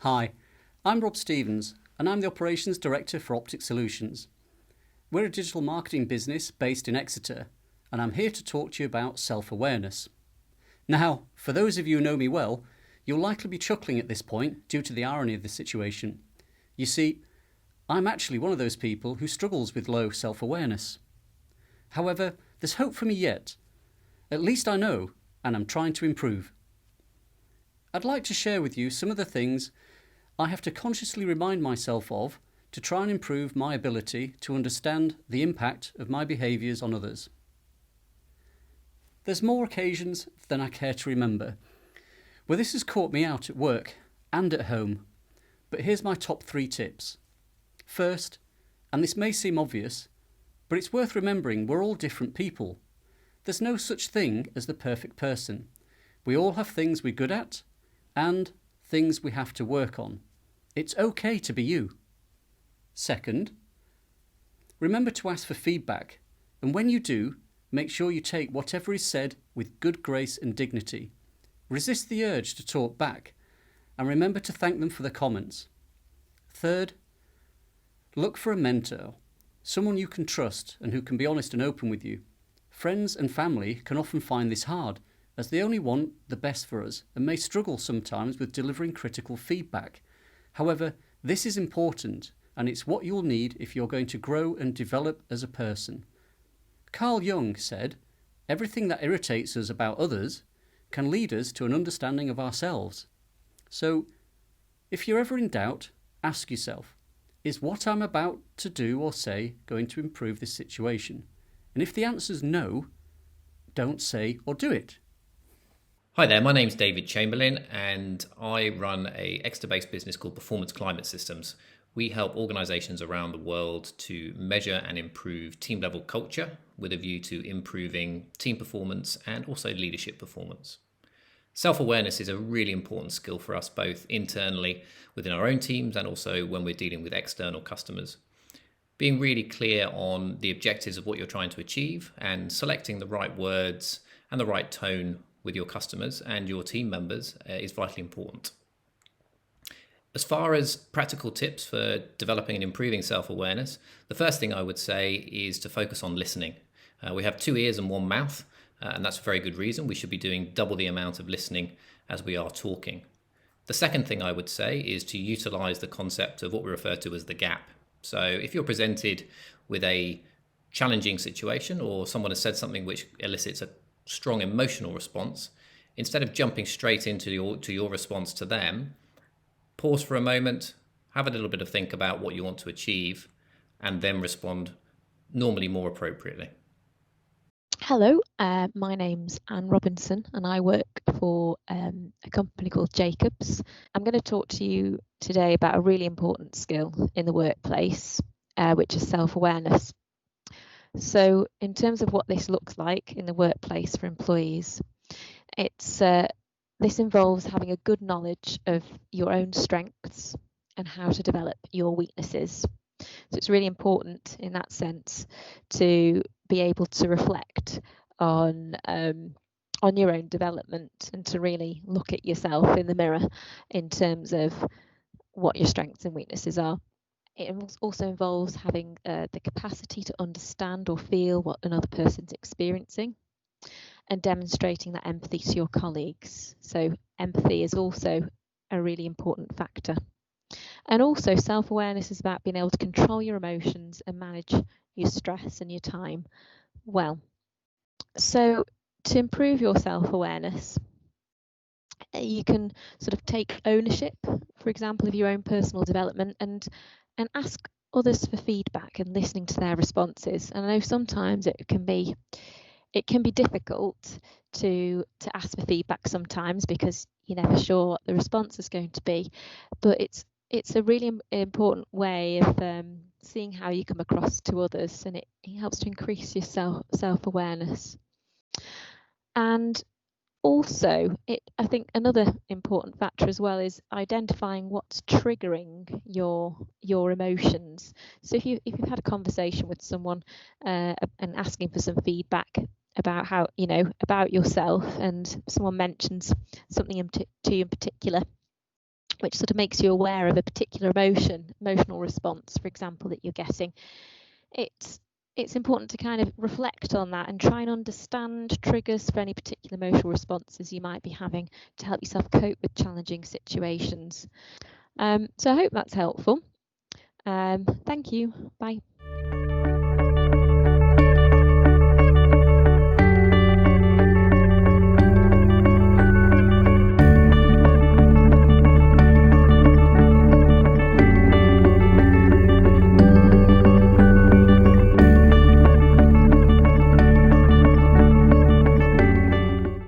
Hi, I'm Rob Stevens and I'm the Operations Director for Optic Solutions. We're a digital marketing business based in Exeter and I'm here to talk to you about self-awareness. Now, for those of you who know me well, you'll likely be chuckling at this point due to the irony of the situation. You see, I'm actually one of those people who struggles with low self-awareness. However, there's hope for me yet. At least I know, and I'm trying to improve. I'd like to share with you some of the things I have to consciously remind myself of to try and improve my ability to understand the impact of my behaviours on others. There's more occasions than I care to remember where this has caught me out at work and at home, but here's my top 3 tips. First, and this may seem obvious, but it's worth remembering we're all different people. There's no such thing as the perfect person. We all have things we're good at and things we have to work on. It's okay to be you. Second, remember to ask for feedback, and when you do, make sure you take whatever is said with good grace and dignity. Resist the urge to talk back, and remember to thank them for the comments. Third, look for a mentor, someone you can trust and who can be honest and open with you. Friends and family can often find this hard, as they only want the best for us and may struggle sometimes with delivering critical feedback. However, this is important, and it's what you'll need if you're going to grow and develop as a person. Carl Jung said, "Everything that irritates us about others can lead us to an understanding of ourselves." So, if you're ever in doubt, ask yourself, is what I'm about to do or say going to improve this situation? And if the answer's no, don't say or do it. Hi there, my name's David Chamberlain and I run a Exeter-based business called Performance Climate Systems. We help organisations around the world to measure and improve team-level culture with a view to improving team performance and also leadership performance. Self-awareness is a really important skill for us both internally within our own teams and also when we're dealing with external customers. Being really clear on the objectives of what you're trying to achieve and selecting the right words and the right tone with your customers and your team members is vitally important. As far as practical tips for developing and improving self-awareness, the first thing I would say is to focus on listening. We have 2 ears and 1 mouth, and that's a very good reason. We should be doing double the amount of listening as we are talking. The second thing I would say is to utilize the concept of what we refer to as the gap. So if you're presented with a challenging situation or someone has said something which elicits a strong emotional response, instead of jumping straight into your response to them, pause for a moment, have a little bit of think about what you want to achieve, and then respond normally more appropriately. Hello, my name's Anne Robinson and I work for a company called Jacobs. I'm going to talk to you today about a really important skill in the workplace, which is self-awareness. So in terms of what this looks like in the workplace for employees, this involves having a good knowledge of your own strengths and how to develop your weaknesses. So it's really important in that sense to be able to reflect on your own development and to really look at yourself in the mirror in terms of what your strengths and weaknesses are. It also involves having the capacity to understand or feel what another person's experiencing and demonstrating that empathy to your colleagues. So empathy is also a really important factor. And also self-awareness is about being able to control your emotions and manage your stress and your time well. So to improve your self-awareness, you can sort of take ownership, for example, of your own personal development and ask others for feedback and listening to their responses. And I know sometimes it can be difficult to ask for feedback sometimes because you're never sure what the response is going to be, but it's a really important way of seeing how you come across to others, and it helps to increase your self-awareness. And also, I think another important factor as well is identifying what's triggering your emotions. So if you've had a conversation with someone and asking for some feedback about about yourself, and someone mentions something to you in particular, which sort of makes you aware of a particular emotional response, for example, that you're getting, it's important to kind of reflect on that and try and understand triggers for any particular emotional responses you might be having to help yourself cope with challenging situations. So I hope that's helpful. Thank you. Bye.